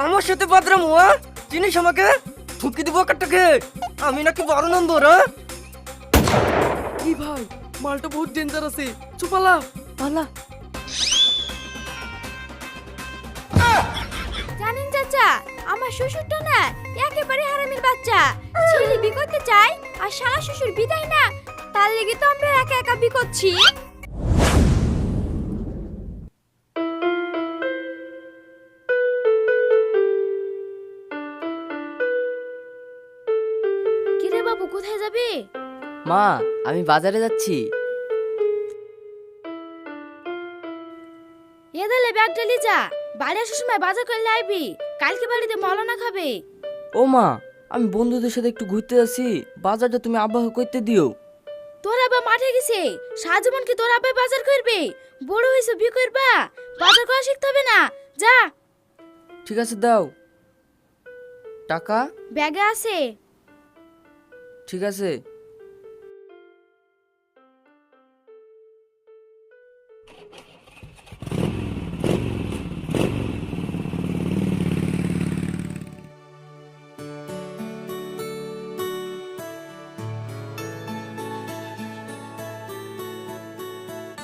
আমার সাথে বাদরাম হওয়া চিনিস আমাকে? ঠুকি দিব কাটটাকে। আমি নাকি 12 নম্বর। কি ভাই, মালটা বহুত ডেঞ্জার আছে, চুপালা পালা। জানেন চাচা, আমার শ্বশুরটা না একেবারে হারামির বাচ্চা। ছেলে বিয়ে করতে চায় আর শালা শ্বশুর বিদায় না, তার লেগে তো আমরা একা একা বিয়ে করছি। কিরে বাবু, কোথায় যাবি? মা, আমি বাজারে যাচ্ছি। এদালে ব্যাগটা লি যা, বাড়ি আসার সময় বাজার করে লাইবি, কালকে বাড়িতে মলানা খাবে। ও মা, আমি বন্ধুদের সাথে একটু ঘুরতে যাচ্ছি, বাজারটা তুমি আব্বাকে করতে দিও। তোর আব্বা মাঠে গেছে, সাজমন কি তোর আব্বা বাজার করবে? বড় হয়েছে বিয়ে করবা, বাজার করা শিখতে হবে না? যা। ঠিক আছে, দাও টাকা। ব্যাগে আছে। ঠিক আছে।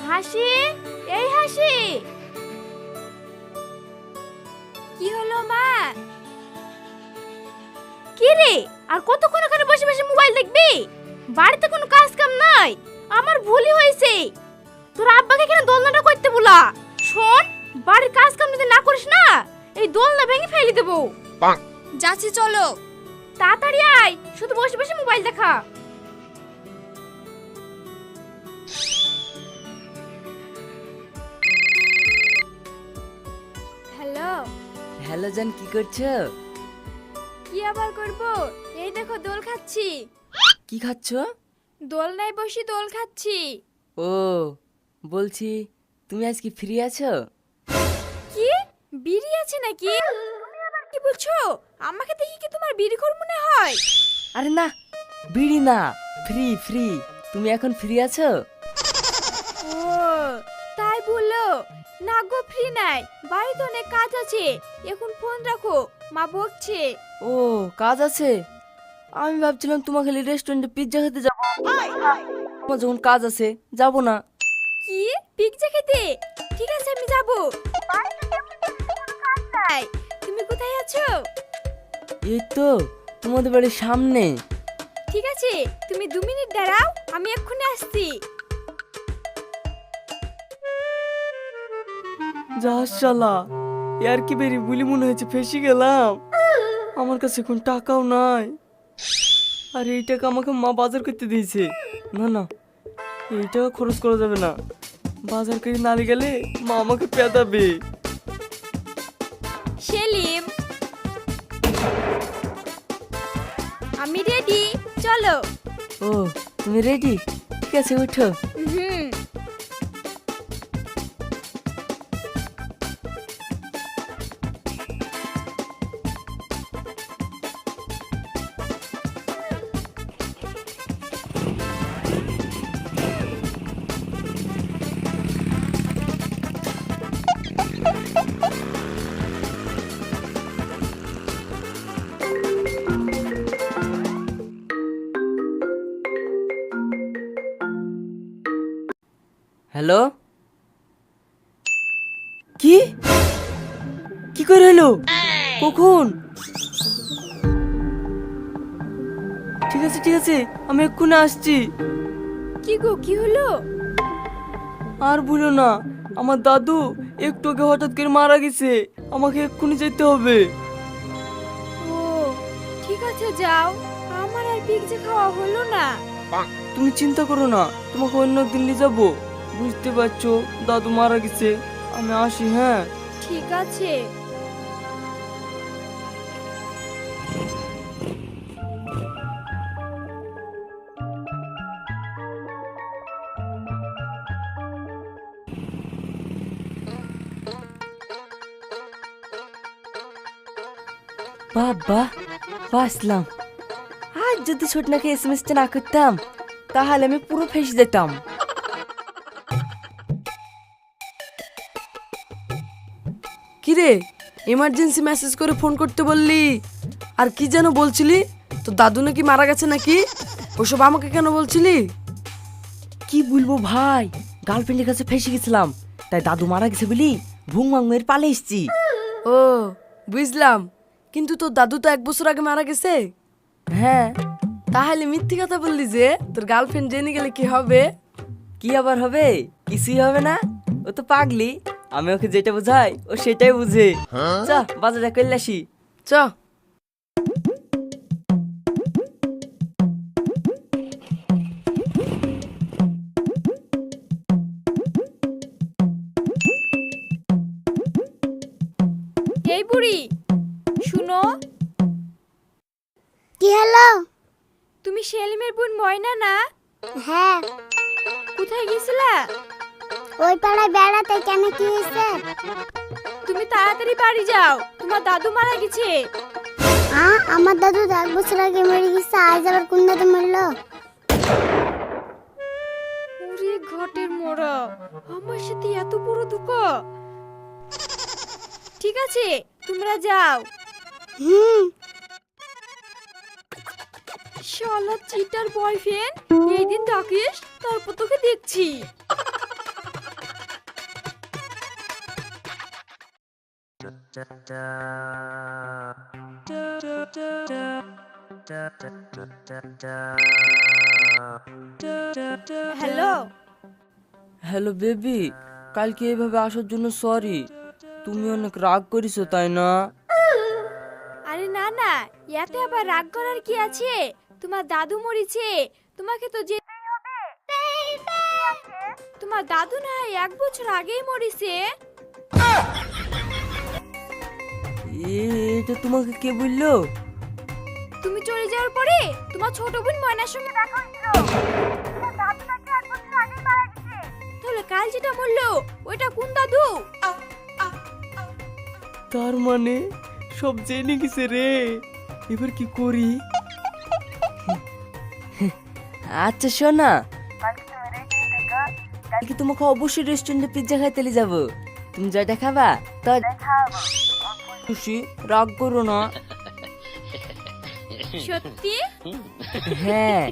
হাসি, এই হাসি। কি হলো মা? কি রে, আর কতক্ষণ ওখানে বসে বসে মোবাইল দেখবি? বাড়িতে কোনো কাজ কাম নাই? আমার ভুলই হয়েছে, তোর আব্বাকে কেন দোলনাটা করতে বলা? শোন, বাড়ির কাজ কাম যদি না করিস না, এই দোলনা ভেঙে ফেলে দেবো। যাচ্ছি, চলো তাড়াতাড়ি আয়, শুধু বসে বসে মোবাইল দেখা। হ্যালো। হ্যালো জান, কি করছো? কি আবার করব, এই দেখো দোল খাচ্ছি। কি খাচ্ছ? দোলনায় বসে দোল খাচ্ছি। ও, বলছি তুমি আজ কি ফ্রি আছো? কি বিড়ি আছে নাকি? তুমি আবার কি বলছো? আমাকে দেখি কি তোমার বিড়ি খোর মনে হয়? আরে না, বিড়ি না, ফ্রি ফ্রি। তুমি এখন ফ্রি আছো? ও তাই বললো না গো, ফ্রি নাই, বাড়িতে অনেক কাজ আছে, এখন ফোন রাখো, মা বকছে। ও, কাজ আছে? আমি ভাবছিলাম তোমাকে রেস্টুরেন্টে পিৎজা খেতে যাবো। আমার যখন কাজ আছে যাব না। কি পিৎজা খেতে? ঠিক আছে, আমি যাব। তুমি কোথায় আছো? এই তো তোমাদের বাড়ির সামনে। ঠিক আছে, তুমি 2 মিনিট দাঁড়াও, আমি এক্ষুনি আসছি। যা শালা, ইয়ার কি বেরি বুলি মনে হয়েছে, ফেসে গেলাম। আমার কাছে এখন টাকাও নাই, আর এই টাকা আমাকে মা বাজার করতে দিয়েছে। না না, এই টাকা খরচ করা যাবে না, বাজার করে না গেলে মা আমাকে পেদাবে। সেলিম, আমি রেডি, চলো। ও, তুমি রেডি? ঠিক আছে, উঠো। হুম। হ্যালো, কি কি করে হলো? কখন? ঠিক আছে ঠিক আছে, আমি এক্ষুনি আসছি। কি গো, কি হলো? আর বলো না, আমার দাদু একটু আগে হঠাৎ করে মারা গেছে, আমাকে এক্ষুনি যেতে হবে। ও ঠিক আছে, যাও, আমার আর পিৎজা খাওয়া হলো না। তুমি চিন্তা করো না, তোমাকে অন্য একদিন নিয়ে যাবো। বুঝতে পারছো, দাদু মারা গেছে, আমি আসি। হ্যাঁ ঠিক আছে। বাবা বাসলাম। আজ যদি ছোটনাকে এসএমএসটা না করতাম, তাহলে আমি পুরো ফেসে যেতাম। কি রে, ইমার্জেন্সি মেসেজ করে ফোন করতে বললি। আর কি যেন বলছিলি, তো দাদু নাকি মারা গেছে নাকি? ওসব আমাকে কেন বলছিলি? কি বলবো ভাই, গার্লফ্রেন্ডের কাছে ফেসে গেছিলাম, তাই দাদু মারা গেছে বলি ভুং ভাঙের পালে এসছি। ও বুঝলাম, কিন্তু তোর দাদু তো 1 বছর আগে মারা গেছে। হ্যাঁ, তাহলে মিথ্যে কথা বললি যে তোর গার্লফ্রেন্ড জেনে গেলে কি হবে? কি আবার হবে? কিছুই হবে না, ও তো পাগলি। আমি ওকে যেটা বোঝাই ও সেটাই বুঝে। চ বাজারে করলে আসি। চ। এই বুড়ি শুনো, কি হলো? তুমি সেলিমের বোন ময়না না? হ্যাঁ, কোথায় গেছিলা? ওই পাড়ায় বেড়াতে। কেন, কি হয়েছে? তুমি তাড়াতাড়ি বাড়ি যাও, তোমার দাদু মারা গেছে। আমার দাদু তো 1 বছর আগে মরে গেছে, আজ আবার কোন দাদু মরলো? ওরে ঘটের মোড়া, আমার সাথে এত বড় দুঃখ। ঠিক আছে, তোমরা যাও। হুম। শালা চিটার বয়ফ্রেন্ড, এই দিন ডাকিস, তারপর তোকে দেখছি। হ্যালো। হ্যালো বেবি, কালকে এইভাবে আসার জন্য সরি। তুমি অনেক রাগ করেছো তাই না? আরে না না, এতে আবার রাগ করার কি আছে? তোমার দাদু মরেছে, তোমাকে তো যেতেই হবে। তোমার দাদু না 1 বছর আগেই মরেছে। এটা তোমাকে কে বললো? তুমি চলে যাওয়ার পরে তোমার ছোট বোন ময়নার সঙ্গে দেখা হয়েছিল। তোমার দাদু নাকি 1 বছর আগেই মারা গেছে। তাহলে কাল যেটা মরলো ওইটা কোন দাদু? তার মানে সব জেনে গেছে রে, এবার কি করি? আচ্ছা শোনা, কালকে তোমাকে অবশ্যই রেস্টুরেন্টে পিৎজা খাইতে নিয়ে যাবো। তুমি যেটা খাবা তা খুশি, রাগ করো না। সত্যি? হ্যাঁ।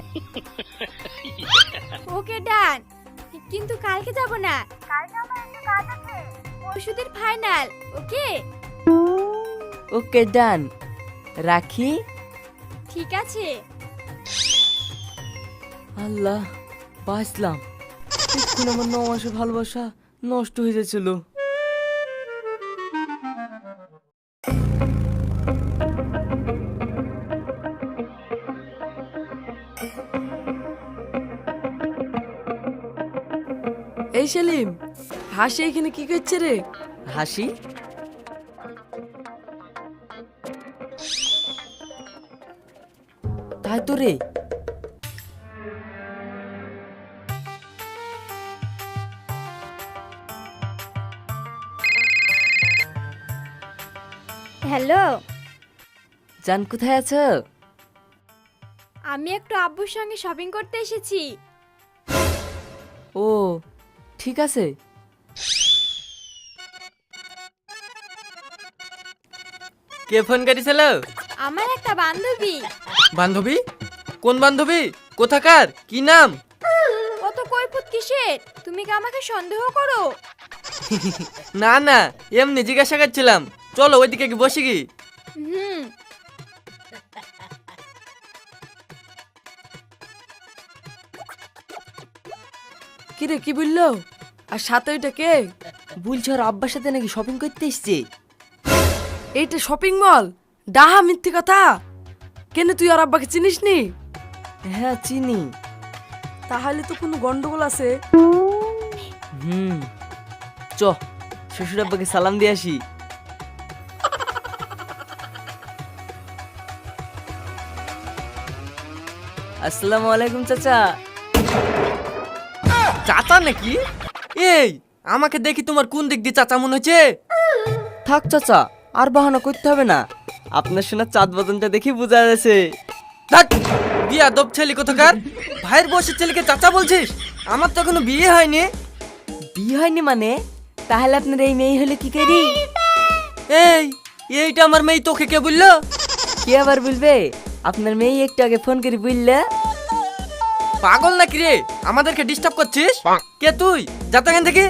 ওকে ডান, কিন্তু কালকে যাব না, কালকে আমার একটু কাজ আছে। পরশুদিন ফাইনাল। ওকে ওকে ডান, রাখি। ঠিক আছে। আল্লাহ, বাঁচলাম। এখন আমার 9 মাসের ভালোবাসা নষ্ট হয়ে যাচ্ছিল। এই সেলিম, হাসি এখানে কি করছে রে? হাসি? তাই তো রে। হ্যালো। জান কোথায় আছো? আমি একটু আব্বুর সঙ্গে শপিং করতে এসেছি। ও ঠিক আছে। কে ফোন করেছিল? আমার একটা বান্ধবী। বান্ধবী? কোন বান্ধবী? কোথাকার? কি নাম? কত কৈফত কিসের? তুমি কি আমাকে সন্দেহ করো? না না, এমনি জিজ্ঞাসা করছিলাম। চলো ওইদিকে কি বসে কি? হুম। কি রে, কি বললো? আর সাথে ওইটা কে? বলছো আর আব্বার সাথে নাকি শপিং করতে এসছে? এইটা শপিং মল? ডাহা মিথ্যে কথা। কেন, তুই আর আব্বাকে চিনিস নি? হ্যাঁ চিনি। তাহলে তো কোনো গন্ডগোল আছে। চ শ্বশুর আব্বাকে সালাম দিয়ে আসি। আসসালামু আলাইকুম চাচা। চাচা নাকি? এই আমাকে দেখি তোমার কোন দিক দিয়ে চাচা মনে হচ্ছে? থাক চাচা, আর বাহানা করতে হবে না। আপনার শোনা চাঁদ বদনটা দেখি বোঝা যাচ্ছে। বিয়া দব ছেলে কোথাকার? ভাইয়ের বসের ছেলেকে চাচা বলছিস? আমার তো এখনো বিয়ে হয়নি। বিয়ে হয়নি মানে? তাহলে আপনার এই মেয়ে হলে কি করি? এই এইটা আমার মেয়ে তোকে কে বললো? কি আবার বলবে? আপনার মেয়ে একটু আগে ফোন করে বললে। পাগল নাকি রে, আমাদেরকে ডিস্টার্ব করছিস? কে তুই? যা তো এখান থেকে।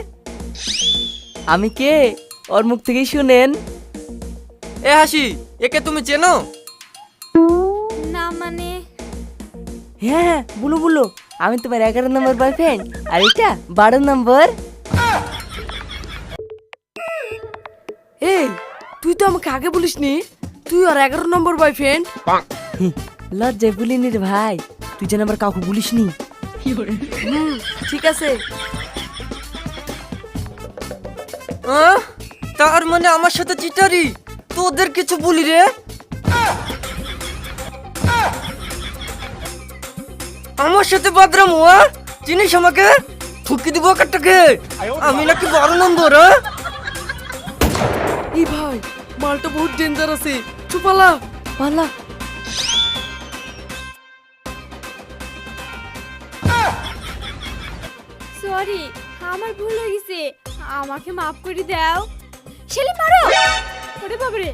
আমি কে ওর মুখ থেকেই শুনেন। এ হাসি, একে তুমি চেনো? না মানে হ্যাঁ হ্যাঁ বলো বলো, আমি তোমার 11 নম্বর বয়ফ্রেন্ড আর এটা 12 নম্বর। এই তুই তো আমাকে আগে বলিসনি তুই আর 11 নম্বর বয়ফ্রেন্ড। লজ্জায় বলিনি রে ভাই, তুই যেন আবার কাউকে বলিসনি। ঠিক আছে। তার মানে আমার সাথে চিটারি? তোদের কিছু বলি রে? আমার সাথে বাদরাম হওয়া? চিনিস আমাকে? ঠুকি দিব কাটটাকে। আমি নাকি 12 নম্বর? এই ভাই মালটা বহুত ডেঞ্জার আছে, চুপালা পালা। সরি, আমার ভুল হয়ে গেছে, আমাকে মাফ করে দাও। ছেলে মারো। ওরে বাবারে।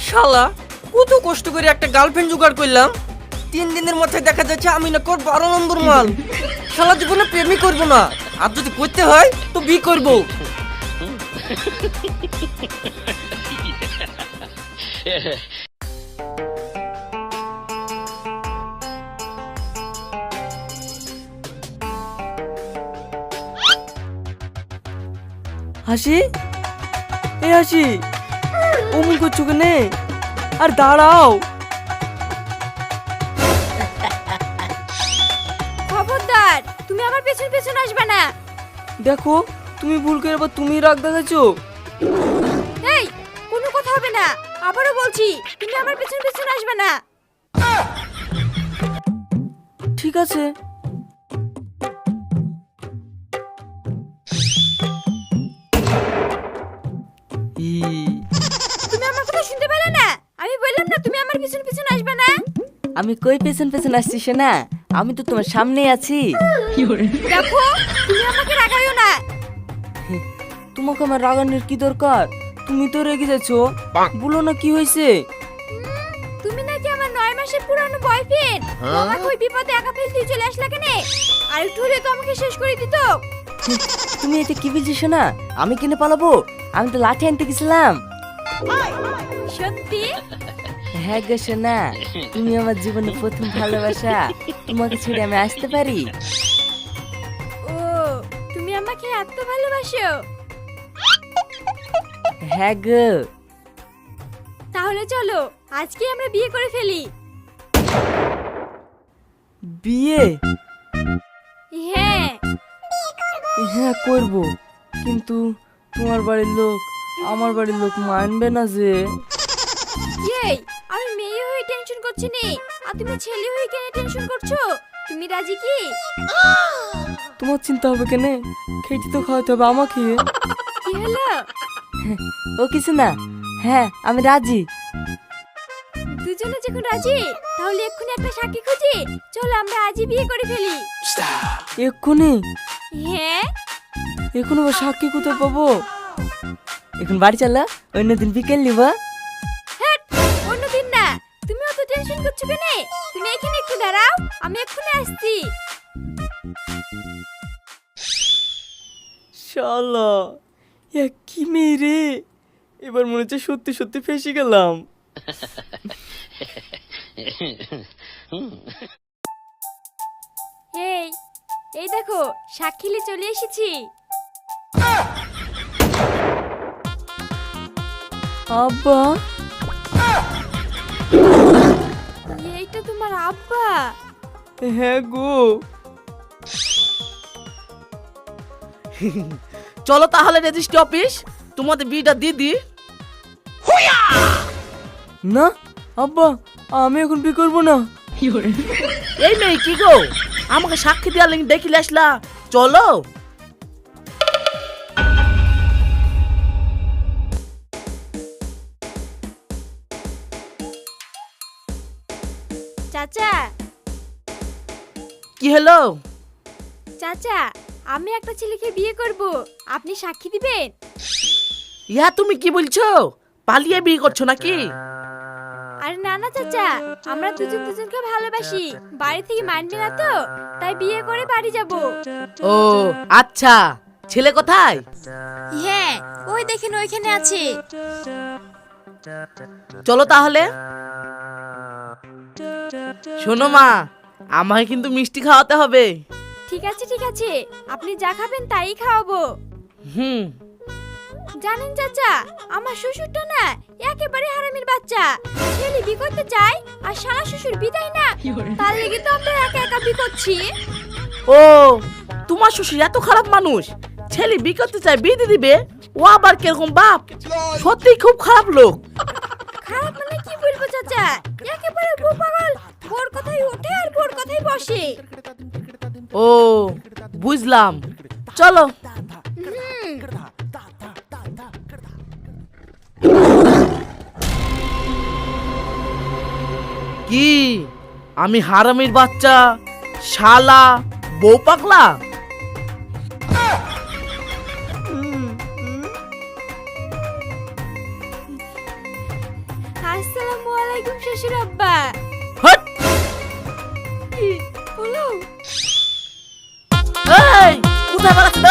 শালা কত কষ্ট করে একটা গার্লফ্রেন্ড জোগাড় করলাম, 3 দিনের মধ্যে দেখা যাচ্ছে আমি না কর 12 নম্বর মাল। শালা জীবনে প্রেমই করবো না, আর যদি করতে হয় তো বি করবো। হাসি, এ হাসি, অমন করছো কেনে? আর দাঁড়াও। খবরদার, তুমি আমার পেছন পেছন আসবে না। দেখো তুমি ভুল করে আবার তুমি রাগ দেখাচ্ছো। এই, কোনো কথা হবে না, আবারও বলছি তুমি আমার পেছন পেছন আসবে না। ঠিক আছে। তুমি আমার কথা শুনতে পেলে না? আমি বললাম না তুমি আমার পেছন পেছন আসবে না। আমি কই পেছন পেছন আসছি শোনা, আমি তো তোমার সামনেই আছি। দেখো তুমি আমাকে রাগাইও না। তোমাকে আমার রাগানোর কি দরকার? তুমি তো রেগে যাচ্ছো, বলো না কি হয়েছে। তুমি নাকি আমার 9 মাসের পুরানো বয়ফ্রেন্ড, আমাকে ওই বিপদে একা ফেলে দিয়ে চলে আসলা কেন? আর একটু হলে তো আমাকে শেষ করে দিত। তুমি এটা কি বলছিস শোনা? আমি কিনে পালাবো? আমি তো লাঠি আনতে গেছিলাম। সত্যি? হ্যাঁ গো শোনা, তুমি আমার জীবনের প্রথম ভালোবাসা, তোমাকে ছেড়ে আমি আসতে পারি? ও, তুমি আমাকে এত ভালোবাসো? হ্যাঁ গো। তাহলে চলো আজকে আমরা বিয়ে করে ফেলি। বিয়ে? হ্যাঁ। হ্যাঁ করব, কিন্তু তোমার বাড়ির লোক আমার বাড়ির লোক মানবে না যে। এই, আমি মেয়ে হয়ে টেনশন করছি নি, আর তুমি ছেলে হয়ে কেন টেনশন করছো? তুমি রাজি কি? তোমার চিন্তা হবে কেনে? খেতে তো খাওয়াতে হবে আমাকে। কি হলো? ও কিছু না। হ্যাঁ আমি রাজি। দুজনে যখন রাজি, তাহলে এক্ষুনি একটা সাক্ষী খুঁজি, চলো আমরা আজই বিয়ে করে ফেলি। এক্ষুনি? হ্যাঁ। এখন আবার সাক্ষী কোথায় পাবো? এখন বাড়ি চলো, অন্যদিন বিকেল নিবা। হ্যাট, অন্যদিন না। তুমি অত টেনশন করছো কেন? তুমি এখানে একটু দাঁড়াও, আমি এক্ষুনি আসছি। শালা কি মেয়ে রে, এবার মনে হচ্ছে সত্যি সত্যি ফেসে গেলাম। এই, এই দেখো সাক্ষীলি চলে এসেছি। আব্বা? এইটা তোমার আব্বা? হ্যাঁ গো। চলো তাহলে রেজিস্ট্রি অফিস, তোমাদের বিয়েটা দিদি। না আব্বা, আমি এখন বিয়ে করবো না। এই মেয়ে কি গো, আমাকে সাক্ষী দেওয়ার লিঙ্ক দেখিলে আসলা, চলো। চাচা, কি হলো? চাচা, আমি একটা ছেলেকে বিয়ে করব, আপনি সাক্ষী দিবেন? ইয়া তুমি কি বলছো? পালিয়ে বিয়ে করছো নাকি? আরে না না চাচা, আমরা দুজন দুজনকে ভালোবাসি, বাড়ি থেকে মানবে না তো, তাই বিয়ে করে বাড়ি যাব। ও আচ্ছা, ছেলে কোথায়? হ্যাঁ, ওই দেখেন ওইখানে আছে। চলো তাহলে। শোনো মা, আমাকে কিন্তু মিষ্টি খাওয়াতে হবে। ঠিক আছে, আপনি যা খাবেন তাই খাওয়াবো। হুম। জানেন চাচা, আমার শ্বশুরটা না একেবারে হারামির বাচ্চা। ছেলে বিয়ে করতে চায় আর শালা শ্বশুর বিদায় না, তার লেগে তো আমরা একা একা বিয়ে করছি। ও, তোমার শ্বশুর এত খারাপ মানুষ, ছেলে বিয়ে করতে চায় বিয়ে দিয়ে দিবে? ও আবার কিরকম বাপ? সত্যি খুব খারাপ লোক। খারাপ মানে কি বলবো চাচা, একেবারে বউ পাগল, বোর কথাই ওঠে আর বোর কথাই বসে। ও বুঝলাম, চলো। কি আমি হারামির বাচ্চা, শালা, বউ পাগলা? আসসালামু আলাইকুম শ্বশুর আব্বা। হট! বলো। এই, কোথায় পালাচ্ছ?